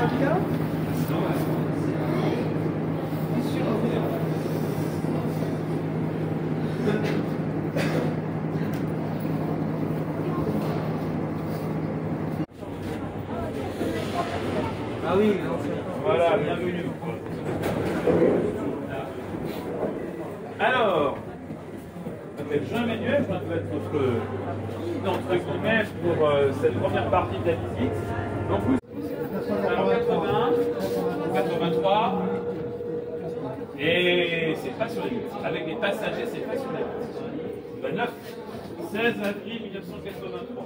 Ah oui, voilà, bienvenue. Alors, je m'appelle Jean-Emmanuel, je vais être votre guide entre guillemets pour cette première partie de la visite. Donc vous, alors 80, 83, et c'est pas sur les routes. Avec des passagers, c'est pas sur les routes. Le 9, 16 avril 1983.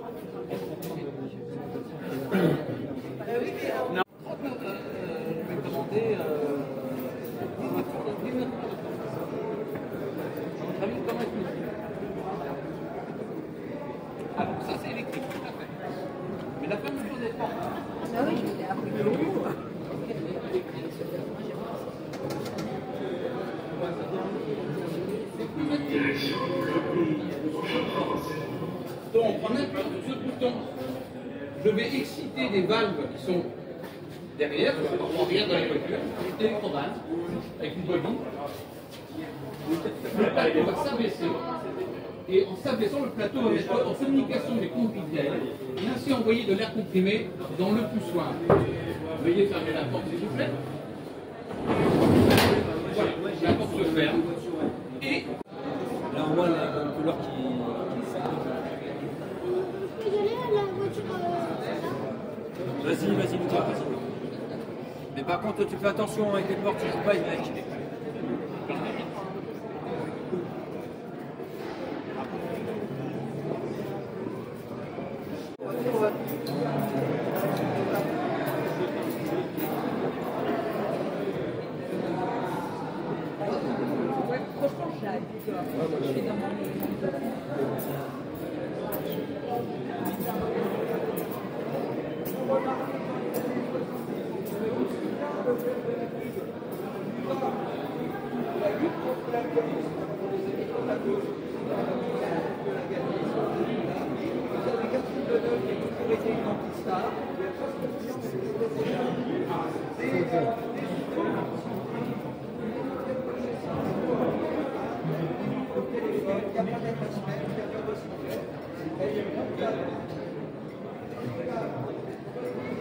Non. Alors ça c'est électrique, tout à fait. Mais la fermeture des portes. Ah oui, je l'ai appris. Donc en appuyant sur ce bouton, je vais exciter des valves qui sont derrière, on regarde dans les voitures, électrovalves, avec une bobine. Le plateau va s'abaisser. Et en s'abaissant, le plateau va mettre en communication des conduits d'air et ainsi envoyer de l'air comprimé dans le poussoir. Veuillez fermer la porte s'il vous plaît. Voilà, la porte se ferme. Et là on voit la couleur qui Vas-y, Lucas, vas-y. Mais par contre, tu fais attention avec les portes, tu joues pas avec.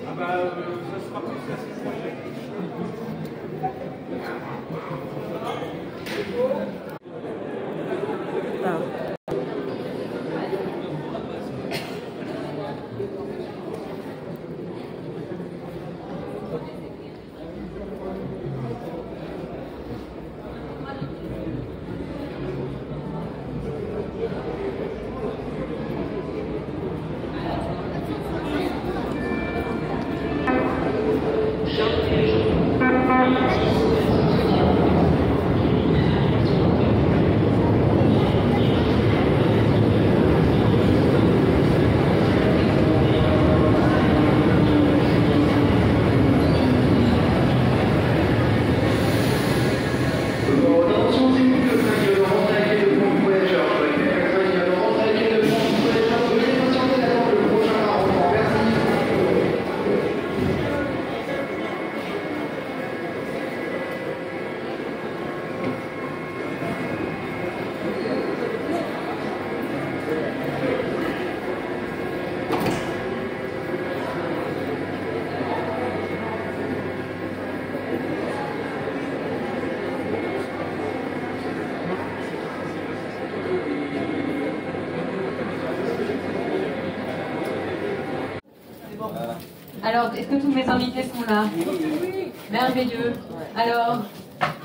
Ah bah, ça sera plus facile projet. Alors, est-ce que tous mes invités sont là? Merveilleux. Alors,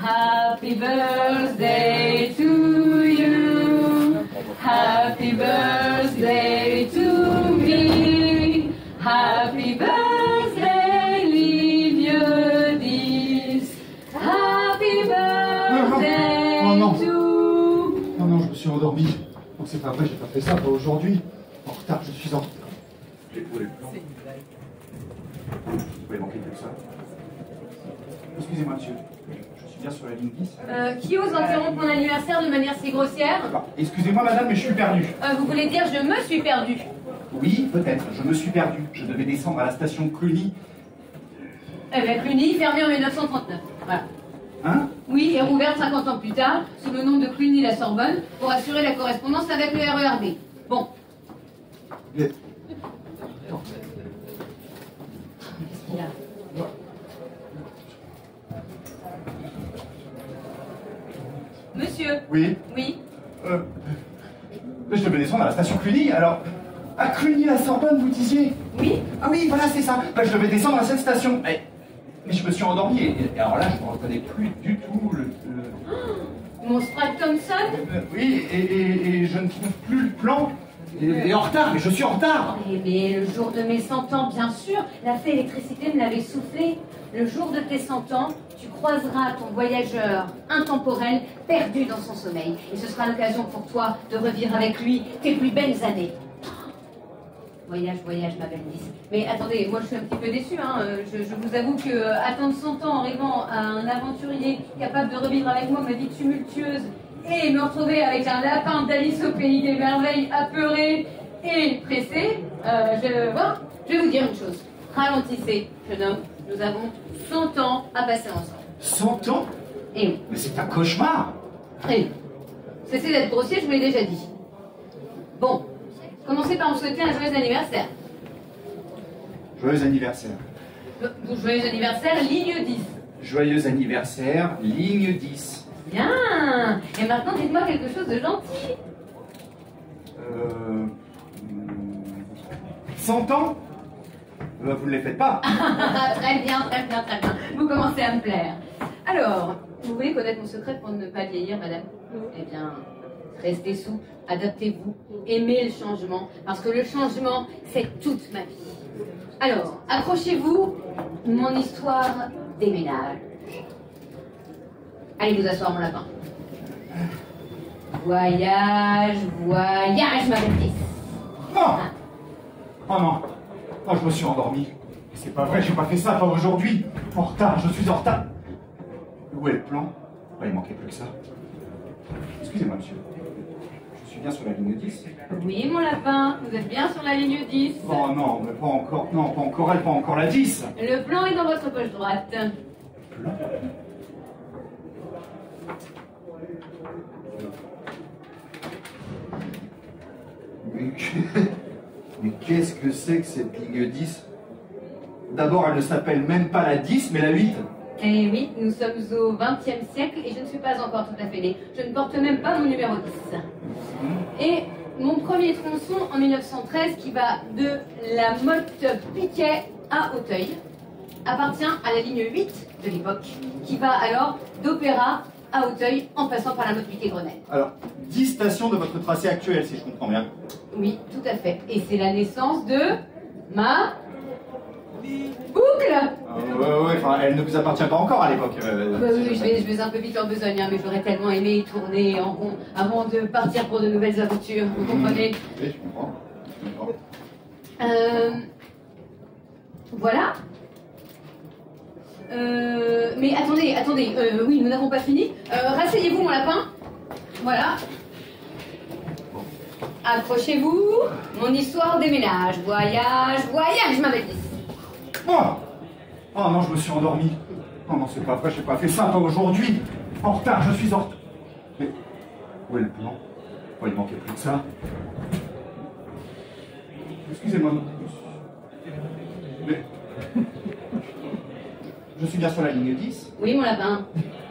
Happy birthday to you. Happy birthday to me. Happy birthday, live 10. Happy birthday to... Non, je me suis endormi. Donc c'est pas vrai, j'ai pas fait ça, pas aujourd'hui. En retard, je suis en retard. J'ai trouvé le plan. Vous pouvez manquer de ça. Excusez-moi, monsieur. Je suis bien sur la ligne 10. Qui ose interrompre mon anniversaire de manière si grossière? Excusez-moi, madame, mais je suis perdu. Vous voulez dire je me suis perdu? Oui, peut-être. Je me suis perdu. Je devais descendre à la station Cluny. Avec Cluny, fermée en 1939. Voilà. Hein? Oui, et rouverte 50 ans plus tard, sous le nom de Cluny-la-Sorbonne, pour assurer la correspondance avec le RERB. Bon. Mais- Qu'est-ce qu'il a? Monsieur? Oui. Oui? Je devais descendre à la station Cluny, alors... À Cluny-la-Sorbonne, vous disiez? Oui? Ah oui, voilà, c'est ça. Bah, je devais descendre à cette station. Mais je me suis endormi, et alors là, je ne reconnais plus du tout le... Mon Sprague Thompson? Oui, et je ne trouve plus le plan. Et en retard, mais je suis en retard. Mais le jour de mes 100 ans, bien sûr, la fée électricité me l'avait soufflé. Le jour de tes 100 ans, tu croiseras ton voyageur intemporel perdu dans son sommeil. Et ce sera l'occasion pour toi de revivre avec lui tes plus belles années. Voyage, voyage, ma belle Lise. Mais attendez, moi je suis un petit peu déçue. Hein. Je vous avoue que attendre 100 ans en rêvant à un aventurier capable de revivre avec moi ma vie tumultueuse et me retrouver avec un lapin d'Alice au pays des merveilles apeuré et pressé, je vais vous dire une chose. Ralentissez, jeune homme. Nous avons 100 ans à passer ensemble. 100 ans? Et oui. Mais c'est un cauchemar. Et oui. Cessez d'être grossier, je vous l'ai déjà dit. Bon. Commencez par me souhaiter un joyeux anniversaire. Joyeux anniversaire. Joyeux anniversaire, ligne 10. Joyeux anniversaire, ligne 10. Bien. Et maintenant, dites-moi quelque chose de gentil. 100 ans? Vous ne les faites pas. Très bien, très bien, très bien. Vous commencez à me plaire. Alors, vous voulez connaître mon secret pour ne pas vieillir, madame? Eh bien, restez souple, adaptez-vous, aimez le changement, parce que le changement, c'est toute ma vie. Alors, accrochez-vous, mon histoire déménage. Allez vous asseoir, mon lapin. Voyage, voyage, ma belle fille. Non. Oh non. Oh, je me suis endormi. C'est pas vrai, j'ai pas fait ça, pas aujourd'hui. En retard, je suis en retard. Où est le plan? Il manquait plus que ça. Excusez-moi, monsieur. Je suis bien sur la ligne 10. Oui, mon lapin, vous êtes bien sur la ligne 10. Oh non, mais pas encore. Non, pas encore elle, pas encore la 10. Le plan est dans votre poche droite. Plan? Mais qu'est-ce que c'est que cette ligne 10? D'abord, elle ne s'appelle même pas la 10, mais la 8. Eh oui, nous sommes au XXe siècle et je ne suis pas encore tout à fait née. Je ne porte même pas mon numéro 10. Et mon premier tronçon en 1913, qui va de la Motte-Piquet à Auteuil, appartient à la ligne 8 de l'époque, qui va alors d'Opéra à Auteuil en passant par la Motte-Piquet-Grenelle. Alors, 10 stations de votre tracé actuel, si je comprends bien. Oui, tout à fait. Et c'est la naissance de ma boucle. Ouais, enfin, elle ne vous appartient pas encore à l'époque. Oui, je vais un peu vite en besogne, hein, mais j'aurais tellement aimé tourner en rond avant de partir pour de nouvelles aventures, vous comprenez? Oui, je comprends. Voilà. Mais attendez, oui, nous n'avons pas fini. Rasseyez-vous, mon lapin. Voilà. Accrochez-vous. Mon histoire déménage. Voyage, voyage, ma belle. Oh non, je me suis endormi. Oh non, c'est pas vrai, j'ai pas fait ça, pas aujourd'hui. En retard, je suis en retard. Mais où est le plan? Oh, il manquait plus que ça. Excusez-moi. Mais je suis bien sur la ligne 10. Oui, mon lapin.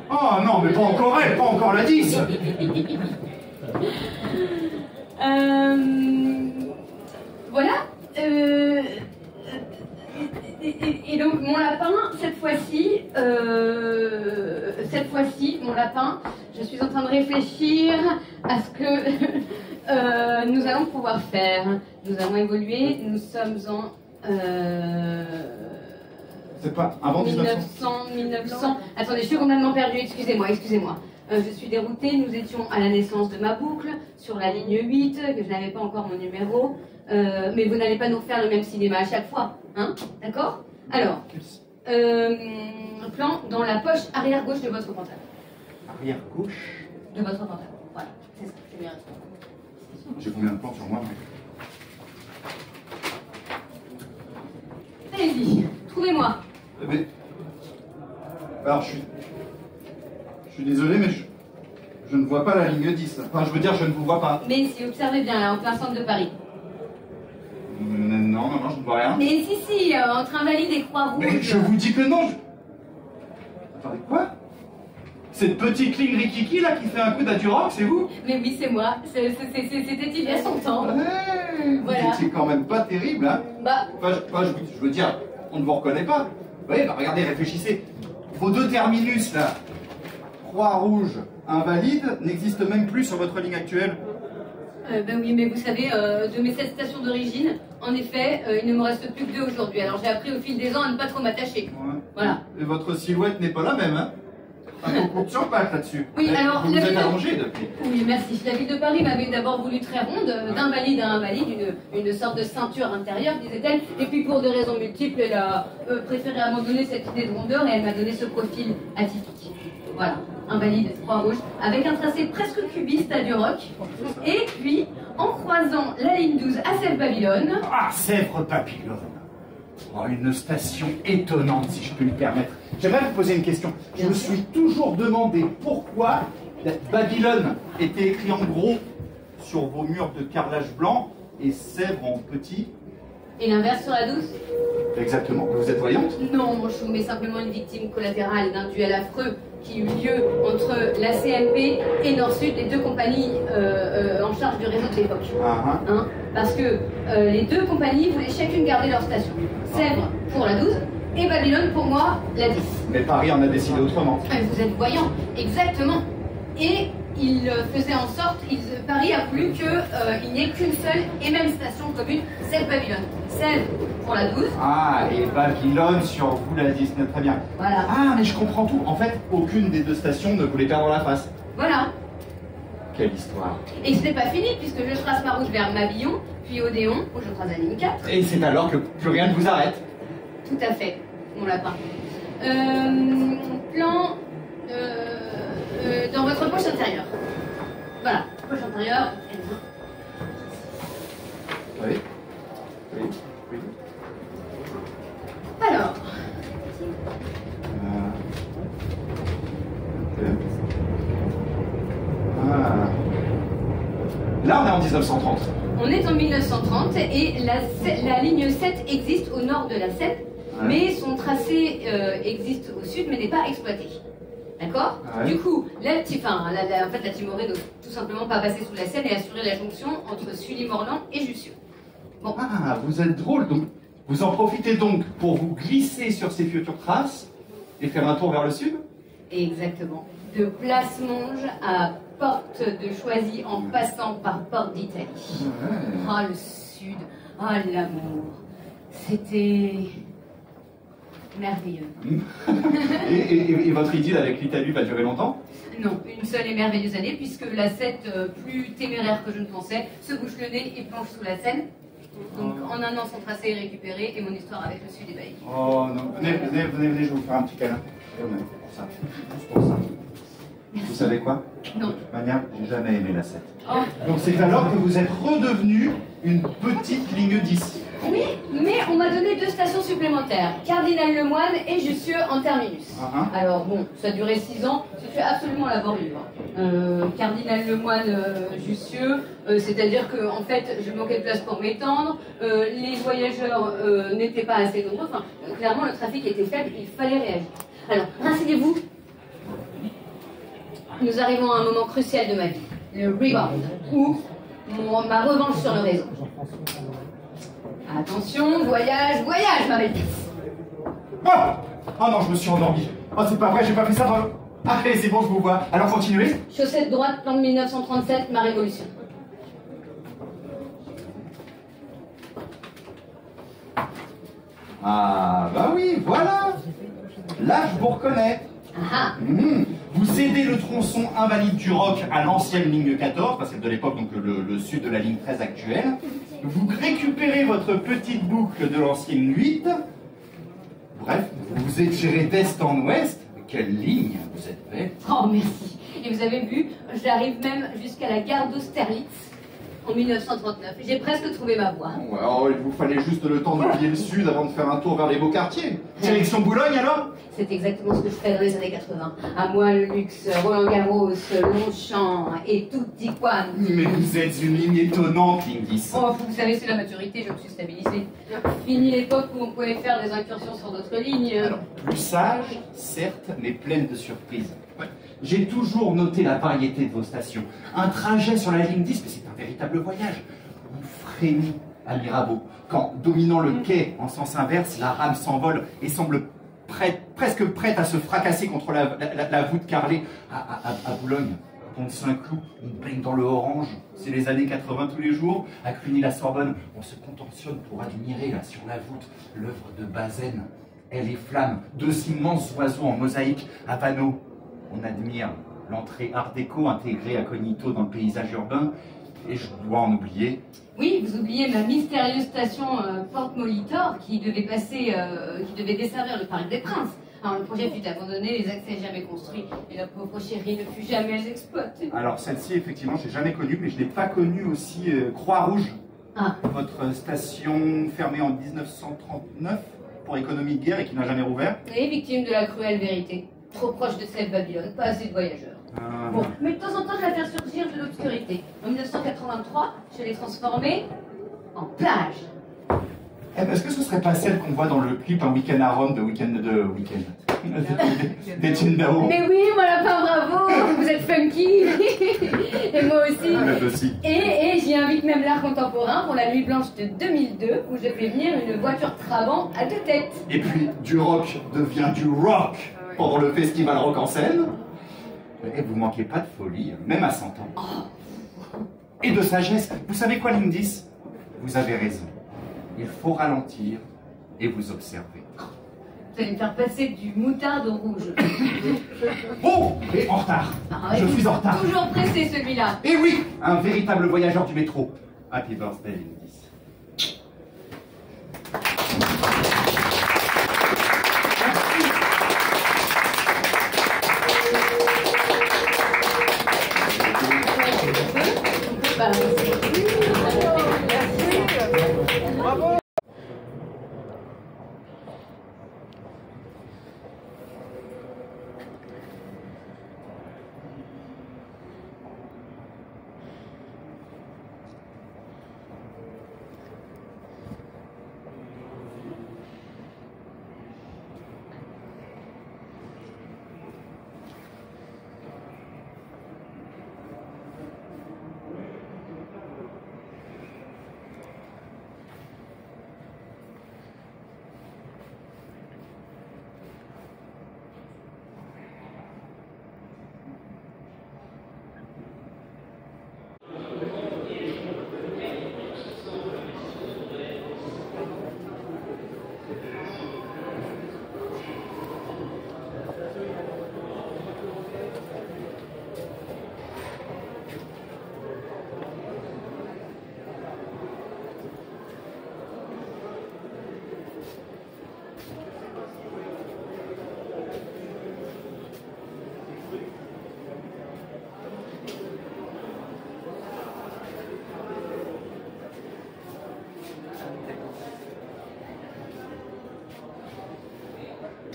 Oh non, mais pas encore elle, pas encore la 10. Voilà. Et donc mon lapin, cette fois-ci, mon lapin, je suis en train de réfléchir à ce que nous allons pouvoir faire. Nous avons évolué, nous sommes en C'est pas avant 1900. Attendez, je suis complètement perdue, excusez-moi. Je suis déroutée, nous étions à la naissance de ma boucle, sur la ligne 8, que je n'avais pas encore mon numéro. Mais vous n'allez pas nous faire le même cinéma à chaque fois, hein? D'accord? Alors, plan dans la poche arrière gauche de votre pantalon. Arrière gauche. De votre pantalon, voilà, c'est ça, c'est bien. J'ai combien de plans sur moi? Allez-y, trouvez-moi. Mais Alors, je suis désolé, mais je ne vois pas la ligne 10. Enfin, je veux dire, je ne vous vois pas. Mais si, observez bien, là, en plein centre de Paris. Non, je ne vois rien. Mais si, entre Invalides et Croix-Rouge. Mais je vous dis que non. Attendez, quoi? Cette petite ligne rikiki là qui fait un coup d'Aduroc, c'est vous? Mais oui, c'est moi. C'était il y a 100 ans. Ouais, Voilà. vous étiez quand même pas terrible, hein? Bah, Enfin, je veux dire, on ne vous reconnaît pas. Oui, bah regardez, réfléchissez. Vos deux terminus là, Croix-Rouge, Invalide, n'existent même plus sur votre ligne actuelle. ben oui, mais vous savez, de mes 7 stations d'origine, en effet, il ne me reste plus que 2 aujourd'hui. Alors j'ai appris au fil des ans à ne pas trop m'attacher. Ouais. Voilà. Et votre silhouette n'est pas la même, hein? Un concours de champagne là-dessus. Oui, alors, vous la vous êtes ville de- allongé depuis. Oui, merci. La ville de Paris m'avait d'abord voulu très ronde, d'invalide à invalide, une sorte de ceinture intérieure, disait-elle. Et puis pour des raisons multiples, elle a préféré abandonner cette idée de rondeur et elle m'a donné ce profil atypique. Voilà, invalide, Croix-Rouge, avec un tracé presque cubiste à Duroc. Et puis, en croisant la ligne 12 à Sèvres-Babylone, Ah, Sèvres-Babylone. Oh, une station étonnante, si je puis me permettre. J'aimerais vous poser une question. Je me suis toujours demandé pourquoi Babylone était écrit en gros sur vos murs de carrelage blanc et Sèvres en petit. et l'inverse sur la 12. Exactement. Vous êtes voyante? Non, mon chou, mais simplement une victime collatérale d'un duel affreux qui eut lieu entre la CMP et Nord-Sud, les deux compagnies en charge du réseau de l'époque. Hein, parce que les deux compagnies voulaient chacune garder leur station. Sèvres pour la 12 et Babylone pour moi la 10. Mais Paris en a décidé autrement. Vous êtes voyant, exactement. Et il faisait en sorte, Paris a voulu qu'il n'y ait qu'une seule et même station commune, Sèvres-Babylone. Sèvres pour la 12. Ah, et Babylone sur vous la 10, très bien. Voilà. Ah, mais je comprends tout. En fait, aucune des deux stations ne voulait perdre la face. Voilà. Quelle histoire. Et ce n'est pas fini, puisque je trace ma route vers Mabillon, puis Odéon, où je croise la ligne 4. Et c'est alors que plus rien ne vous arrête. Tout à fait, mon lapin. Plan dans votre poche intérieure. Voilà, poche intérieure. Oui. Oui. Oui. Alors, Ok. Ah. Là, on est en 1930. on est en 1930 et la ligne 7 existe au nord de la Seine, mais son tracé existe au sud, mais n'est pas exploité. D'accord? Ouais. Du coup, la Timorée ne doit tout simplement pas passer sous la Seine et assurer la jonction entre Sully-Morland et Jussieu. Bon. Ah, vous êtes drôle. Donc, vous en profitez donc pour vous glisser sur ces futures traces et faire un tour vers le sud? Exactement. De Place Monge à Porte de Choisy en passant par Porte d'Italie. Ouais. Ah, le sud. Ah, l'amour. C'était merveilleux. Et votre idylle avec l'Italie va durer longtemps? Non, une seule et merveilleuse année, puisque la 7, plus téméraire que je ne pensais, se bouche le nez et plonge sous la Seine. Donc en un an, son tracé est récupéré et mon histoire avec le sud est baillie. Oh non, venez, je vais vous faire un petit câlin. Venez, pour ça. Juste pour ça. Vous savez quoi? Non. De toute manière, j'ai jamais aimé la 7. Oh. Donc c'est alors que vous êtes redevenu une petite ligne 10. Oui, mais on m'a donné 2 stations supplémentaires, Cardinal Lemoine et Jussieu en terminus. Alors bon, ça a duré 6 ans, c'était absolument laborieux. Cardinal Lemoine, Jussieu, c'est-à-dire que en fait, je manquais de place pour m'étendre, les voyageurs n'étaient pas assez nombreux, enfin, clairement le trafic était faible, il fallait réagir. Alors, rasseyez-vous. Nous arrivons à un moment crucial de ma vie, le rebound, ou ma revanche sur le réseau. Attention, voyage, voyage, ma belle pièce. Oh non, je me suis endormi. Oh, c'est pas vrai, j'ai pas fait ça dans le... Allez, c'est bon, je vous vois. Alors continuez. Chaussette droite, plan de 1937, ma révolution. Ah, bah oui, voilà. Là, je vous reconnais. Ah Vous cédez le tronçon invalide du Roc à l'ancienne ligne 14, parce que de l'époque, donc le sud de la ligne 13 actuelle. Vous récupérez votre petite boucle de l'ancienne 8. Bref, vous étirez d'est en ouest. Quelle ligne vous êtes belle. Oh, merci. Et vous avez vu, j'arrive même jusqu'à la gare d'Austerlitz. En 1939, j'ai presque trouvé ma voie. Ouais, alors, il vous fallait juste le temps d'oublier le sud avant de faire un tour vers les beaux quartiers. Direction Boulogne alors? C'est exactement ce que je fais dans les années 80. À moi le luxe, Roland Garros, Longchamp et tutti quanti. Mais vous êtes une ligne étonnante, Lindis. Oh, vous savez, c'est la maturité, je me suis stabilisée. Fini l'époque où on pouvait faire des incursions sur d'autres lignes. Alors, plus sage, certes, mais pleine de surprises. Ouais. J'ai toujours noté la variété de vos stations. Un trajet sur la ligne 10, mais c'est un véritable voyage. On frémit à Mirabeau. Quand, dominant le quai en sens inverse, la rame s'envole et semble presque prête à se fracasser contre la voûte carrelée à Boulogne. Pont de Saint-Cloud, on baigne dans le orange, c'est les années 80 tous les jours. À Cluny-la-Sorbonne, on se contentionne pour admirer, là, sur la voûte, l'œuvre de Bazaine. Elle est flamme, deux immenses oiseaux en mosaïque à panneaux. On admire l'entrée art déco intégrée incognito dans le paysage urbain. Et je dois en oublier. Oui, vous oubliez ma mystérieuse station Porte Molitor qui devait desservir le Parc des Princes. Alors le projet fut abandonné, les accès jamais construits, et la pauvre chérie ne fut jamais exploitée. Alors celle-ci, effectivement, je n'ai jamais connue, mais je n'ai pas connu aussi Croix-Rouge. Ah. Votre station fermée en 1939 pour économie de guerre et qui n'a jamais rouvert. Et victime de la cruelle vérité. Trop proche de celle de Babylone, pas assez de voyageurs. Bon, mais de temps en temps, je la fais surgir de l'obscurité. En 1983, je l'ai transformée en plage. Eh ben, est-ce que ce serait pas celle qu'on voit dans le clip Un week-end à Rome de des Tindao? Mais oui, mon lapin, bravo. Vous êtes funky. Et moi aussi. Moi aussi. Et j'y invite même l'art contemporain pour la nuit blanche de 2002, où je fais venir une voiture Trabant à 2 têtes. Et puis, du rock devient du rock pendant le festival Rock en Seine. Et vous manquez pas de folie, même à 100 ans. Oh. Et de sagesse. Vous savez quoi, Lindis? Vous avez raison. Il faut ralentir et vous observer. Vous allez me faire passer du moutarde au rouge. Oh, et en retard. Ah, Je suis en retard. Toujours pressé celui-là. Et oui, un véritable voyageur du métro. Happy birthday, Lindis.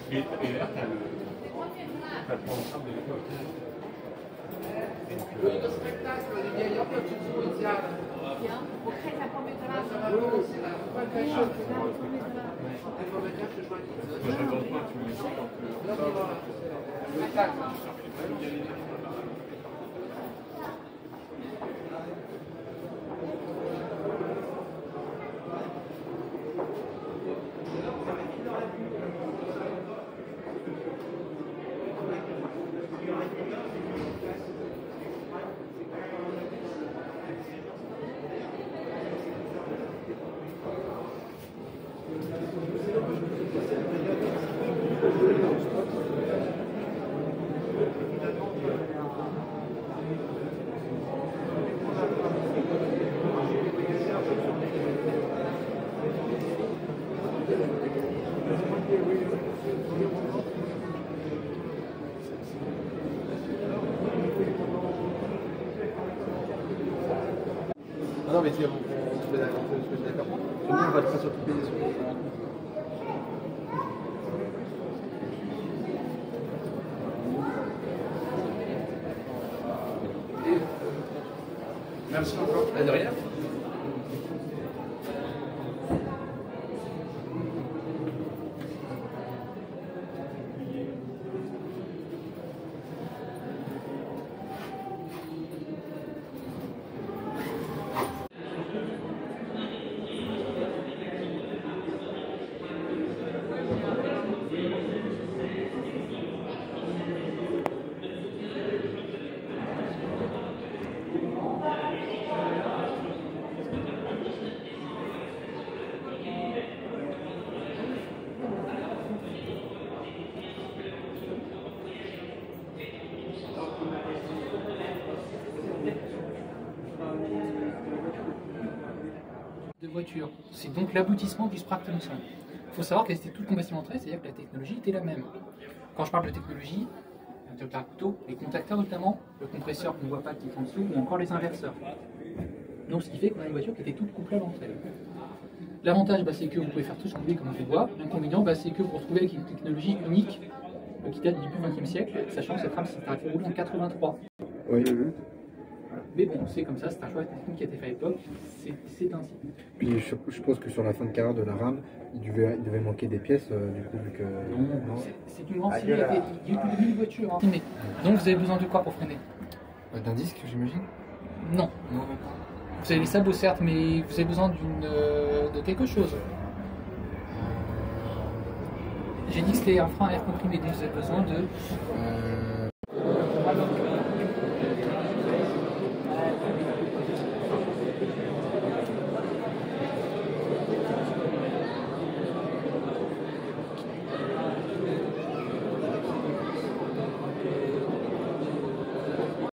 Et là, t'as le programme de l'époque. L'unico spettacolo di Via Ioppio ci fu iniziare. Je raconte pas, tu me dis Non, mais si on se met d'accord. Nous, on va le faire sur toutes les questions. Merci encore. De rien. De voitures. C'est donc l'aboutissement du Sprague Thompson. Il faut savoir qu'elles étaient toutes compartimentées, c'est-à-dire que la technologie était la même. Quand je parle de technologie, les contacteurs notamment, le compresseur qu'on ne voit pas qui est en dessous, ou encore les inverseurs. Donc ce qui fait qu'on a une voiture qui était toute couplable entre elles. L'avantage, c'est que vous pouvez faire tout ce que vous voulez comme on le voit. L'inconvénient, c'est que vous vous retrouvez avec une technologie unique qui date du XXe siècle, sachant que cette rame s'est arrêtée rouler en 83. Oui. Mais bon, c'est comme ça, c'est un choix technique qui a été fait à l'époque, c'est ainsi. Puis je suppose que sur la fin de carrière de la rame, il devait manquer des pièces, du coup, vu que... Non. C'est une grande série, il y a eu plus de 1000 voitures. Hein. Donc vous avez besoin de quoi pour freiner? D'un disque, j'imagine? Non. Vous avez les sabots, certes, mais vous avez besoin de quelque chose. J'ai dit que c'était un frein à air comprimé, donc vous avez besoin de...